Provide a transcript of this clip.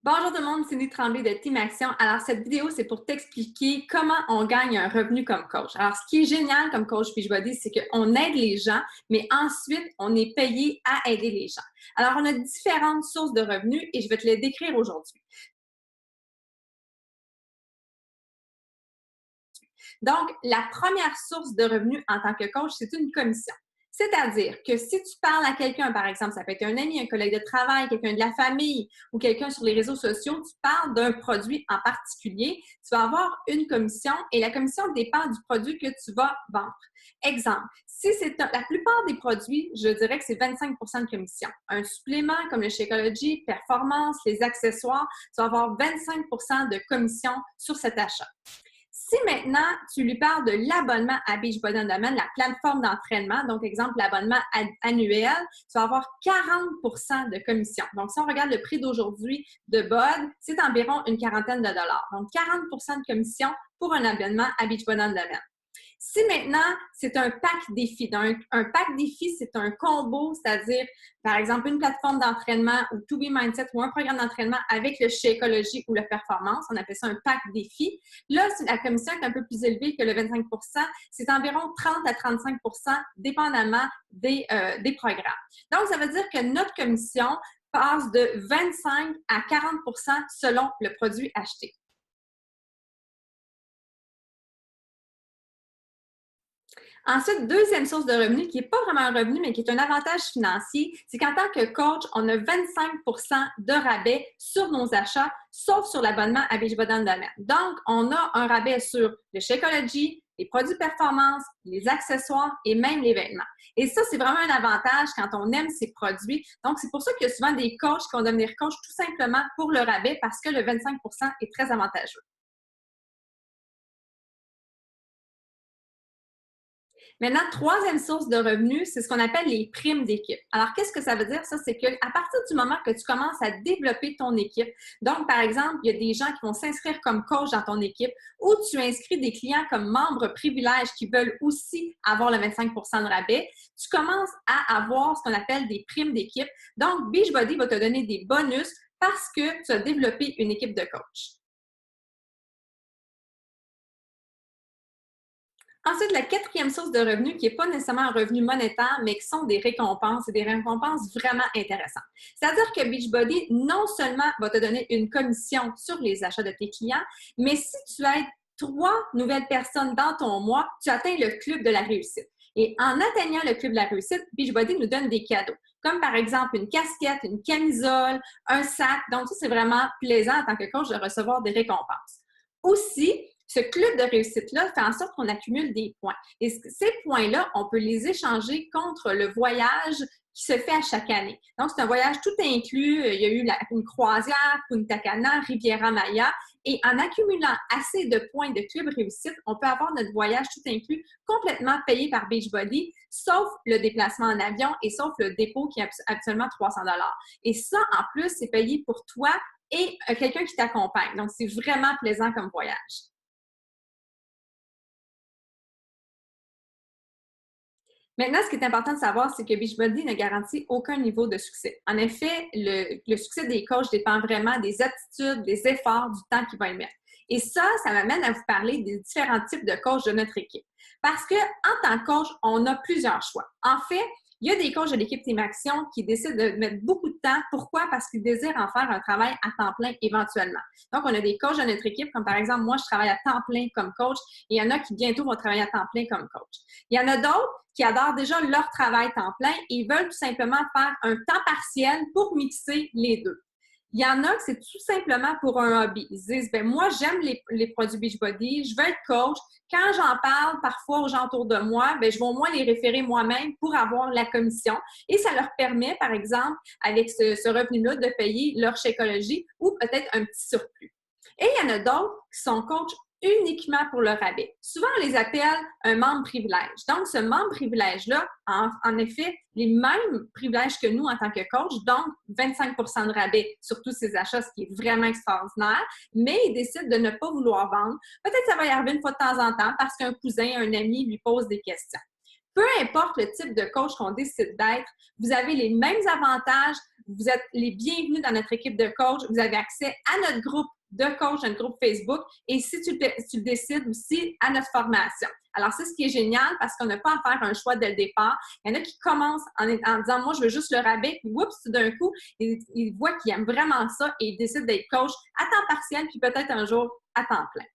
Bonjour tout le monde, c'est Cindy Tremblay de Team Action. Alors, cette vidéo, c'est pour t'expliquer comment on gagne un revenu comme coach. Alors, ce qui est génial comme coach Beachbody, c'est qu'on aide les gens, mais ensuite, on est payé à aider les gens. Alors, on a différentes sources de revenus et je vais te les décrire aujourd'hui. Donc, la première source de revenus en tant que coach, c'est une commission. C'est-à-dire que si tu parles à quelqu'un, par exemple, ça peut être un ami, un collègue de travail, quelqu'un de la famille ou quelqu'un sur les réseaux sociaux, tu parles d'un produit en particulier, tu vas avoir une commission et la commission dépend du produit que tu vas vendre. Exemple, si c'est la plupart des produits, je dirais que c'est 25 de commission. Un supplément comme le Shakeology, Performance, les accessoires, tu vas avoir 25 de commission sur cet achat. Si maintenant, tu lui parles de l'abonnement à Beachbody On Demand, la plateforme d'entraînement, donc exemple l'abonnement annuel, tu vas avoir 40 de commission. Donc, si on regarde le prix d'aujourd'hui de BOD, c'est environ une quarantaine de dollars. Donc, 40 de commission pour un abonnement à Beachbody On Demand. Si maintenant, c'est un pack défi, donc un pack défi, c'est un combo, c'est-à-dire, par exemple, une plateforme d'entraînement ou To Be Mindset ou un programme d'entraînement avec le Shakeology ou la performance, on appelle ça un pack défi. Là, la commission est un peu plus élevée que le 25 c'est environ 30 à 35 dépendamment des programmes. Donc, ça veut dire que notre commission passe de 25 à 40 selon le produit acheté. Ensuite, deuxième source de revenus qui n'est pas vraiment un revenu, mais qui est un avantage financier, c'est qu'en tant que coach, on a 25 de rabais sur nos achats, sauf sur l'abonnement à Beachbody On Demand. Donc, on a un rabais sur le Shakeology, les produits performance, les accessoires et même les vêtements. Et ça, c'est vraiment un avantage quand on aime ces produits. Donc, c'est pour ça qu'il y a souvent des coachs qui vont devenir coachs tout simplement pour le rabais parce que le 25 est très avantageux. Maintenant, troisième source de revenus, c'est ce qu'on appelle les primes d'équipe. Alors, qu'est-ce que ça veut dire? Ça, c'est qu'à partir du moment que tu commences à développer ton équipe, donc, par exemple, il y a des gens qui vont s'inscrire comme coach dans ton équipe ou tu inscris des clients comme membres privilèges qui veulent aussi avoir le 25 de rabais, tu commences à avoir ce qu'on appelle des primes d'équipe. Donc, Beachbody va te donner des bonus parce que tu as développé une équipe de coach. Ensuite, la quatrième source de revenus, qui n'est pas nécessairement un revenu monétaire, mais qui sont des récompenses et des récompenses vraiment intéressantes. C'est-à-dire que Beachbody, non seulement va te donner une commission sur les achats de tes clients, mais si tu aides 3 nouvelles personnes dans ton mois, tu atteins le club de la réussite. Et en atteignant le club de la réussite, Beachbody nous donne des cadeaux, comme par exemple une casquette, une camisole, un sac. Donc, ça, c'est vraiment plaisant en tant que coach de recevoir des récompenses. Aussi, ce club de réussite-là fait en sorte qu'on accumule des points. Et ces points-là, on peut les échanger contre le voyage qui se fait à chaque année. Donc, c'est un voyage tout inclus. Il y a eu une croisière, Punta Cana, Riviera Maya. Et en accumulant assez de points de club réussite, on peut avoir notre voyage tout inclus complètement payé par Beachbody, sauf le déplacement en avion et sauf le dépôt qui est absolument 300 $. Et ça, en plus, c'est payé pour toi et quelqu'un qui t'accompagne. Donc, c'est vraiment plaisant comme voyage. Maintenant, ce qui est important de savoir, c'est que Beachbody ne garantit aucun niveau de succès. En effet, le succès des coachs dépend vraiment des attitudes, des efforts, du temps qu'ils vont y mettre. Et ça m'amène à vous parler des différents types de coachs de notre équipe. Parce que en tant que coach, on a plusieurs choix. En fait, il y a des coachs de l'équipe Team Action qui décident de mettre beaucoup de temps. Pourquoi? Parce qu'ils désirent en faire un travail à temps plein éventuellement. Donc, on a des coachs de notre équipe, comme par exemple, moi, je travaille à temps plein comme coach et il y en a qui bientôt vont travailler à temps plein comme coach. Il y en a d'autres qui adorent déjà leur travail temps plein et ils veulent tout simplement faire un temps partiel pour mixer les deux. Il y en a que c'est tout simplement pour un hobby. Ils se disent, ben moi, j'aime les produits Beachbody, je veux être coach. Quand j'en parle parfois aux gens autour de moi, ben je vais au moins les référer moi-même pour avoir la commission. Et ça leur permet, par exemple, avec ce revenu-là, de payer leur Shakeology ou peut-être un petit surplus. Et il y en a d'autres qui sont coachs uniquement pour le rabais. Souvent, on les appelle un membre privilège. Donc, ce membre privilège-là, en effet, les mêmes privilèges que nous en tant que coach, donc 25 de rabais sur tous ces achats, ce qui est vraiment extraordinaire, mais ils décident de ne pas vouloir vendre. Peut-être que ça va y arriver une fois de temps en temps parce qu'un cousin, un ami lui pose des questions. Peu importe le type de coach qu'on décide d'être, vous avez les mêmes avantages, vous êtes les bienvenus dans notre équipe de coach. Vous avez accès à notre groupe de coach, notre groupe Facebook, et si tu le décides aussi, à notre formation. Alors, c'est ce qui est génial parce qu'on n'a pas à faire un choix dès le départ. Il y en a qui commencent en disant, moi, je veux juste le rabais, puis oups, tout d'un coup, ils voient qu'ils aiment vraiment ça et ils décident d'être coach à temps partiel, puis peut-être un jour à temps plein.